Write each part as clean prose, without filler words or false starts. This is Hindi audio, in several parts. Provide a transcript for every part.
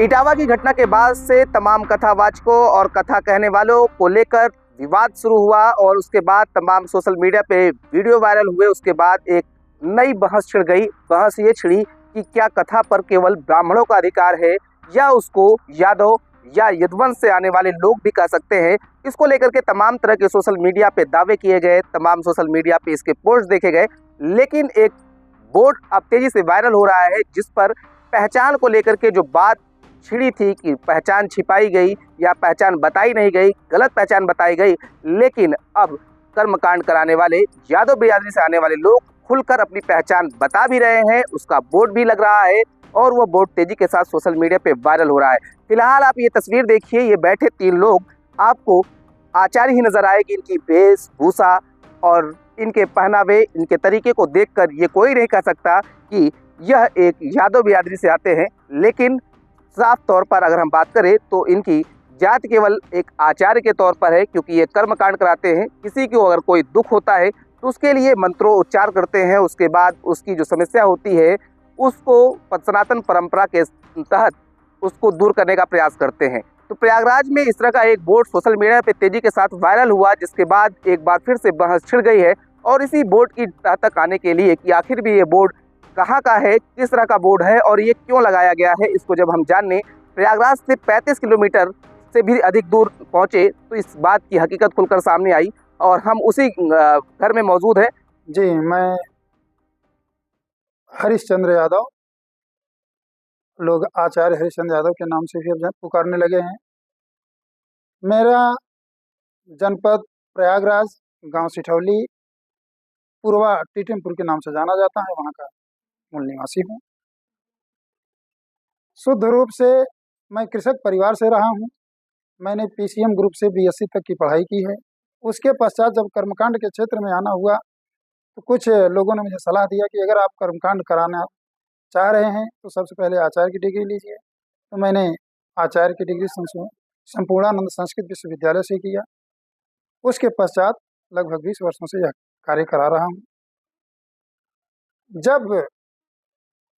इटावा की घटना के बाद से तमाम कथावाचकों और कथा कहने वालों को लेकर विवाद शुरू हुआ और उसके बाद तमाम सोशल मीडिया पे वीडियो वायरल हुए। उसके बाद एक नई बहस छिड़ गई। बहस ये छिड़ी कि क्या कथा पर केवल ब्राह्मणों का अधिकार है या उसको यादव या यदुवंश से आने वाले लोग भी कह सकते हैं। इसको लेकर के तमाम तरह के सोशल मीडिया पे दावे किए गए, तमाम सोशल मीडिया पे इसके पोस्ट देखे गए, लेकिन एक बोर्ड अब तेजी से वायरल हो रहा है जिस पर पहचान को लेकर के जो बात छिड़ी थी कि पहचान छिपाई गई या पहचान बताई नहीं गई, गलत पहचान बताई गई, लेकिन अब कर्मकांड कराने वाले यादव बिरादरी से आने वाले लोग खुलकर अपनी पहचान बता भी रहे हैं। उसका बोर्ड भी लग रहा है और वह बोर्ड तेजी के साथ सोशल मीडिया पे वायरल हो रहा है। फिलहाल आप ये तस्वीर देखिए, ये बैठे 3 लोग आपको आचार्य ही नजर आएगी। इनकी वेशभूषा और इनके पहनावे, इनके तरीके को देखकर ये कोई नहीं कह सकता कि यह एक यादव बिरादरी से आते हैं, लेकिन साफ तौर पर अगर हम बात करें तो इनकी जात केवल एक आचार्य के तौर पर है, क्योंकि ये कर्मकांड कराते हैं। किसी को अगर कोई दुख होता है तो उसके लिए मंत्रों उच्चार करते हैं, उसके बाद उसकी जो समस्या होती है उसको सनातन परंपरा के तहत उसको दूर करने का प्रयास करते हैं। तो प्रयागराज में इस तरह का एक बोर्ड सोशल मीडिया पे तेजी के साथ वायरल हुआ, जिसके बाद एक बार फिर से बहस छिड़ गई है। और इसी बोर्ड की तह तक आने के लिए कि आखिर भी ये बोर्ड कहाँ का है, किस तरह का बोर्ड है और ये क्यों लगाया गया है, इसको जब हम जानने प्रयागराज से 35 किलोमीटर से भी अधिक दूर पहुँचे तो इस बात की हकीकत खुलकर सामने आई और हम उसी घर में मौजूद हैं। जी, मैं हरिश्चंद्र यादव, लोग आचार्य हरिश्चंद्र यादव के नाम से भी अब पुकारने लगे हैं। मेरा जनपद प्रयागराज, गांव सिठौली, पूर्वा टीटिमपुर के नाम से जाना जाता है, वहां का मूल निवासी हूँ। शुद्ध रूप से मैं कृषक परिवार से रहा हूँ। मैंने पीसीएम ग्रुप से बीएससी तक की पढ़ाई की है। उसके पश्चात जब कर्मकांड के क्षेत्र में आना हुआ तो कुछ लोगों ने मुझे सलाह दिया कि अगर आप कर्मकांड कराना चाह रहे हैं तो सबसे पहले आचार्य की डिग्री लीजिए। तो मैंने आचार्य की डिग्री संपूर्णानंद संस्कृत विश्वविद्यालय से किया। उसके पश्चात लगभग 20 वर्षों से यह कार्य करा रहा हूँ। जब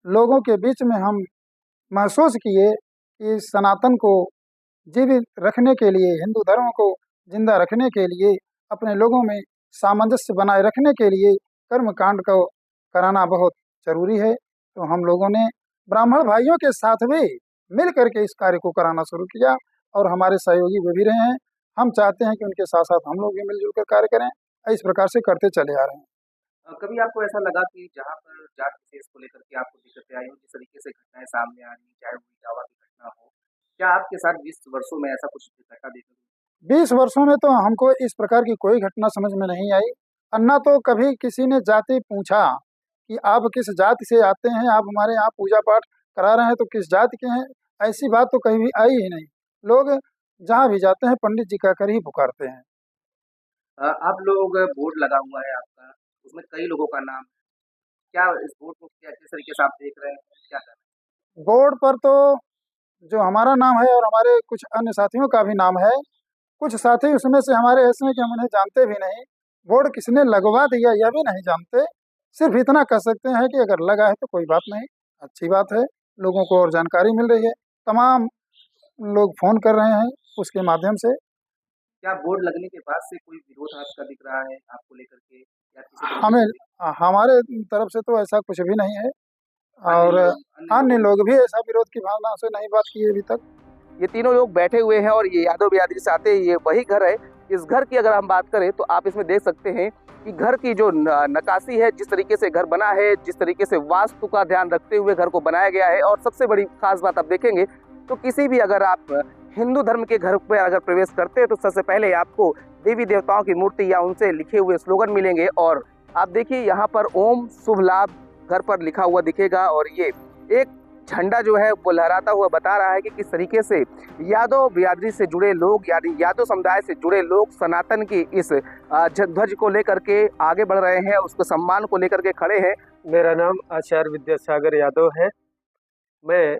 लोगों के बीच में हम महसूस किए कि सनातन को जीवित रखने के लिए, हिंदू धर्म को जिंदा रखने के लिए, अपने लोगों में सामंजस्य बनाए रखने के लिए कर्मकांड को कराना बहुत जरूरी है, तो हम लोगों ने ब्राह्मण भाइयों के साथ भी मिल करके इस कार्य को कराना शुरू किया और हमारे सहयोगी वे भी रहे हैं। हम चाहते हैं कि उनके साथ साथ हम लोग भी मिलजुल कर कार्य करें। इस प्रकार से करते चले आ रहे हैं। कभी आपको ऐसा लगा कि जहाँ पर जात विशेष को लेकर के आपको दिक्कतें आई हो, जिस तरीके से घटनाएं सामने आ रही, चाहे वो इटावा की घटना हो, क्या आपके साथ 20 वर्षों में ऐसा कुछ घटना देखा? 20 वर्षों में तो हमको इस प्रकार की कोई घटना समझ में नहीं आई। अन्ना तो कभी किसी ने जाति पूछा कि आप किस जाति से आते हैं, आप हमारे यहाँ पूजा पाठ करा रहे हैं तो किस जाति के हैं, ऐसी बात तो कहीं भी आई ही नहीं। लोग जहाँ भी जाते हैं पंडित जी कहकर ही पुकारते हैं। आप लोग बोर्ड लगा हुआ है आपका, उसमें कई लोगों का नाम है, क्या इस बोर्ड को क्या किस तरीके से आप देख रहे हैं, क्या कर रहे हैं? बोर्ड पर तो जो हमारा नाम है और हमारे कुछ अन्य साथियों का भी नाम है। कुछ साथी उसमें से हमारे ऐसे हैं कि हम उन्हें जानते भी नहीं। बोर्ड किसने लगवा दिया यह भी नहीं जानते। सिर्फ इतना कह सकते हैं कि अगर लगा है तो कोई बात नहीं, अच्छी बात है, लोगों को और जानकारी मिल रही है। तमाम लोग फोन कर रहे हैं उसके माध्यम से। क्या बोर्ड लगने के बाद से कोई विरोध आपका दिख रहा है आपको लेकर के, या किसी तरीके हमें से हमारे तरफ से तो ऐसा कुछ भी नहीं है और अन्य लोग भी ऐसा विरोध की भावना से नहीं बात की अभी तक। ये तीनों लोग बैठे हुए हैं और ये यादव बिरादरी से आते हैं, ये वही घर है। इस घर की अगर हम बात करें तो आप इसमें देख सकते हैं कि घर की जो नक्काशी है, जिस तरीके से घर बना है, जिस तरीके से वास्तु का ध्यान रखते हुए घर को बनाया गया है। और सबसे बड़ी खास बात आप देखेंगे तो किसी भी अगर आप हिंदू धर्म के घर पर अगर प्रवेश करते हैं तो सबसे पहले आपको देवी देवताओं की मूर्ति या उनसे लिखे हुए स्लोगन मिलेंगे। और आप देखिए यहाँ पर ओम शुभ लाभ घर पर लिखा हुआ दिखेगा और ये एक झंडा जो है वो लहराता हुआ बता रहा है कि किस तरीके से यादव बिरादरी से जुड़े लोग, यानी यादव समुदाय से जुड़े लोग सनातन की इस ध्वज को लेकर के आगे बढ़ रहे हैं, उसको सम्मान को लेकर के खड़े हैं। मेरा नाम आचार्य विद्यासागर यादव है। मैं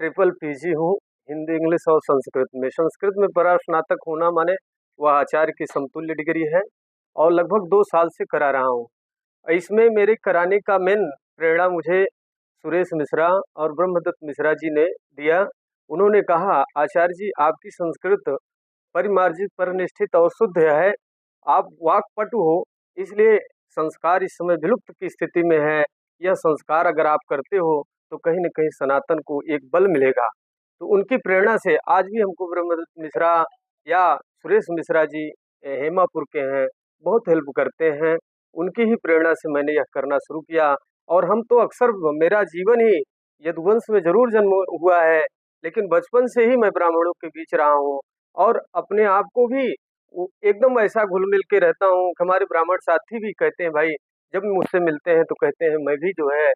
ट्रिपल पीजी हूँ, हिंदी, इंग्लिश और संस्कृत में। संस्कृत में परास्नातक होना माने वह आचार्य की समतुल्य डिग्री है और लगभग 2 साल से करा रहा हूँ। इसमें मेरे कराने का मेन प्रेरणा मुझे सुरेश मिश्रा और ब्रह्मदत्त मिश्रा जी ने दिया। उन्होंने कहा, आचार्य जी आपकी संस्कृत परिमार्जित परनिष्ठित और शुद्ध है, आप वाक्पटु हो, इसलिए संस्कार इस समय विलुप्त की स्थिति में है। यह संस्कार अगर आप करते हो तो कहीं न कहीं सनातन को एक बल मिलेगा। तो उनकी प्रेरणा से आज भी हमको ब्रह्मदत्त मिश्रा या सुरेश मिश्रा जी हेमापुर के हैं, बहुत हेल्प करते हैं। उनकी ही प्रेरणा से मैंने यह करना शुरू किया और हम तो अक्सर, मेरा जीवन ही यदुवंश में जरूर जन्म हुआ है, लेकिन बचपन से ही मैं ब्राह्मणों के बीच रहा हूँ और अपने आप को भी एकदम ऐसा घुल-मिल के रहता हूँ कि हमारे ब्राह्मण साथी भी कहते हैं, भाई जब मुझसे मिलते हैं तो कहते हैं मैं भी जो है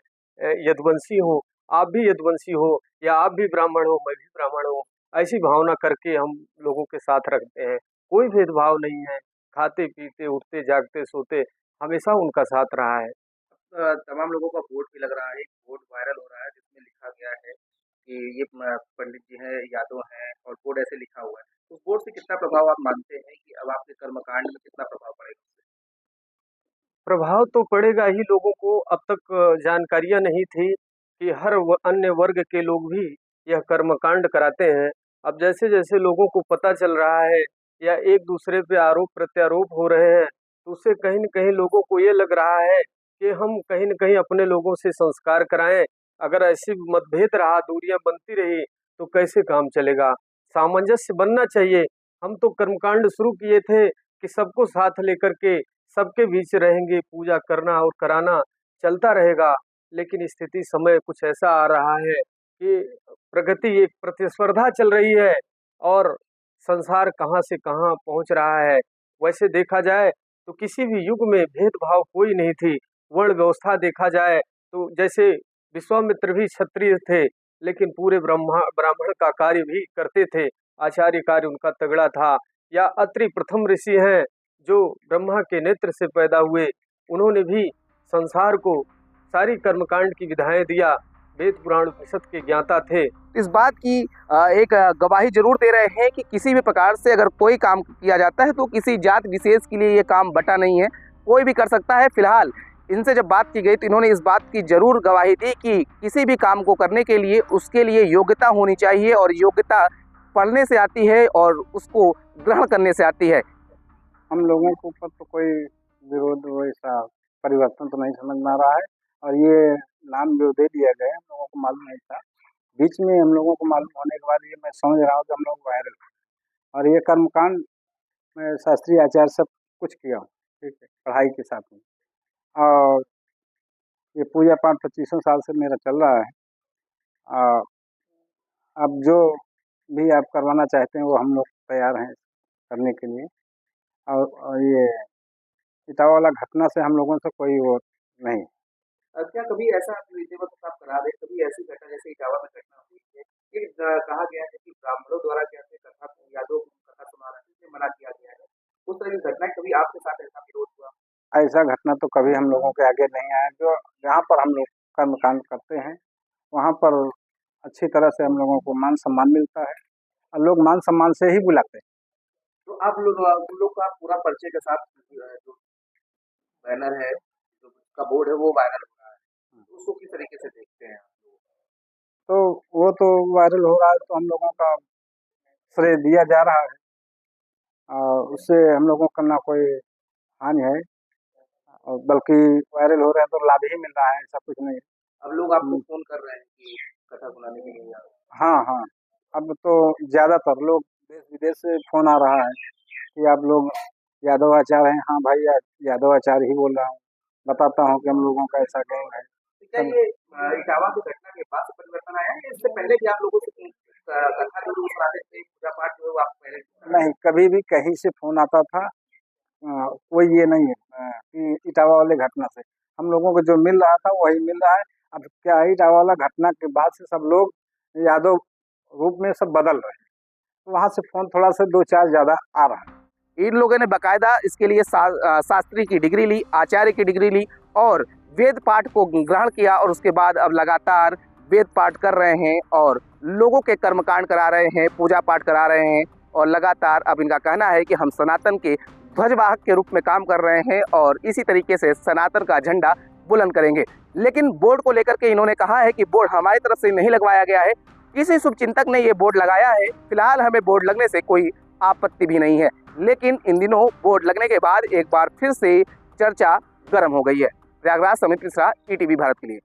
यदुवंशी हूँ, आप भी यदुवंशी हो या आप भी ब्राह्मण हो, मैं भी ब्राह्मण हूँ। ऐसी भावना करके हम लोगों के साथ रखते हैं। कोई भेदभाव नहीं है, खाते-पीते, उठते, जागते, सोते, हमेशा उनका साथ रहा है। तमाम लोगों का वोट भी लग रहा है, एक वोट वायरल हो रहा है जिसमें लिखा गया है कि ये पंडित जी हैं, यादव हैं और बोर्ड ऐसे लिखा हुआ है। उस बोर्ड से कितना प्रभाव आप मानते हैं कि अब आपके कर्मकांड में कितना प्रभाव पड़ेगा उससे? प्रभाव तो पड़ेगा ही, लोगों को अब तक जानकारियाँ नहीं थी कि हर अन्य वर्ग के लोग भी यह कर्मकांड कराते हैं। अब जैसे-जैसे लोगों को पता चल रहा है या एक दूसरे पे आरोप प्रत्यारोप हो रहे हैं, तो उससे कहीं न कहीं लोगों को ये लग रहा है कि हम कहीं न कहीं अपने लोगों से संस्कार कराएँ। अगर ऐसी मतभेद रहा, दूरियाँ बनती रही, तो कैसे काम चलेगा? सामंजस्य बनना चाहिए। हम तो कर्मकांड शुरू किए थे कि सबको साथ लेकर के सबके बीच रहेंगे, पूजा करना और कराना चलता रहेगा। लेकिन स्थिति समय कुछ ऐसा आ रहा है कि प्रगति, एक प्रतिस्पर्धा चल रही है और संसार कहाँ से कहाँ पहुँच रहा है। वैसे देखा जाए तो किसी भी युग में भेदभाव कोई नहीं थी। वर्ण व्यवस्था देखा जाए तो जैसे विश्वामित्र भी क्षत्रिय थे, लेकिन पूरे ब्राह्मण का कार्य भी करते थे। आचार्य कार्य उनका तगड़ा था। या अत्रि प्रथम ऋषि हैं, जो ब्रह्मा के नेत्र से पैदा हुए, उन्होंने भी संसार को सारी कर्मकांड की विधाएं दिया। वेद पुराण उपनिषद के ज्ञाता थे। इस बात की एक गवाही जरूर दे रहे हैं कि किसी भी प्रकार से अगर कोई काम किया जाता है तो किसी जात विशेष के लिए ये काम बटा नहीं है, कोई भी कर सकता है। फिलहाल इनसे जब बात की गई तो इन्होंने इस बात की जरूर गवाही दी कि किसी भी काम को करने के लिए उसके लिए योग्यता होनी चाहिए और योग्यता पढ़ने से आती है और उसको ग्रहण करने से आती है। हम लोगों के ऊपर तो कोई विरोध वैसा परिवर्तन तो नहीं समझ में आ रहा है और ये नाम जो दे दिया गया हम लोगों को मालूम नहीं था। बीच में हम लोगों को मालूम होने के बाद ये मैं समझ रहा हूँ कि हम लोग वायरल और ये कर्मकांड में शास्त्रीय आचार्य सब कुछ किया हूँ, ठीक है, पढ़ाई के साथ में। और ये पूजा पाठ 25 साल से मेरा चल रहा है। अब जो भी आप करवाना चाहते हैं वो हम लोग तैयार हैं करने के लिए। और ये इटावा वाला घटना से हम लोगों से कोई वो नहीं। क्या कभी ऐसा आप करा रहे, कभी ऐसी घटना जैसे इटावा में घटना हुई है कि कहा गया है कि ब्राह्मणों द्वारा कैसे कथा यादव कथा सुनाना जिसे मना किया गया है, उस तरह की घटना कभी आपके साथ ऐसा विरोध हुआ? ऐसा घटना तो कभी हम लोगों के आगे नहीं आया। जो जहाँ पर हम लोग कर्मकांड करते हैं वहाँ पर अच्छी तरह से हम लोगों को मान सम्मान मिलता है और लोग मान सम्मान से ही बुलाते हैं। तो आप लोग उन लोग का पूरा परिचय के साथ जो बैनर है, जो का बोर्ड है वो वायरल हो रहा है, तो उसको किस तरीके से देखते हैं? तो वो तो वायरल हो रहा है तो हम लोगों का श्रेय दिया जा रहा है और उससे हम लोगों का ना कोई हानि है और बल्कि वायरल हो रहे हैं तो लाभ ही मिल रहा है, ऐसा कुछ नहीं। अब लोग आपको फोन कर रहे हैं कि कथा सुनाने के लिए? हाँ हाँ, अब तो ज़्यादातर लोग देश विदेश से फोन आ रहा है कि आप लोग यादव आचार्य हैं। हाँ भाई, यादव आचार्य ही बोल रहा हूँ, बताता हूँ कि हम लोगों का ऐसा गैंग है। क्या ये इटावा की घटना के बाद से परिवर्तन आया है, इससे पहले भी आप लोगों से कथा जो सुनाते थे, पूजा पाठ जो आप पहले? नहीं, कभी भी कहीं से फोन आता था, कोई ये नहीं है कि इटावा वाले घटना से हम लोगों को जो मिल रहा था वही मिल रहा है। अब क्या है, इटावा वाला घटना के बाद से सब लोग यादव रूप में सब बदल रहे हैं, तो वहाँ से फोन थोड़ा सा 2-4 ज़्यादा आ रहा है। इन लोगों ने बाकायदा इसके लिए शास्त्री की डिग्री ली, आचार्य की डिग्री ली और वेद पाठ को ग्रहण किया और उसके बाद अब लगातार वेद पाठ कर रहे हैं और लोगों के कर्मकांड करा रहे हैं, पूजा पाठ करा रहे हैं और लगातार अब इनका कहना है कि हम सनातन के ध्वजवाहक के रूप में काम कर रहे हैं और इसी तरीके से सनातन का झंडा बुलंद करेंगे। लेकिन बोर्ड को लेकर के इन्होंने कहा है कि बोर्ड हमारी तरफ से नहीं लगवाया गया है, किसी शुभचिंतक ने ये बोर्ड लगाया है। फिलहाल हमें बोर्ड लगने से कोई आपत्ति भी नहीं है, लेकिन इन दिनों बोर्ड लगने के बाद एक बार फिर से चर्चा गर्म हो गई है। प्रयागराज से अमित मिश्रा, ईटीवी भारत के लिए।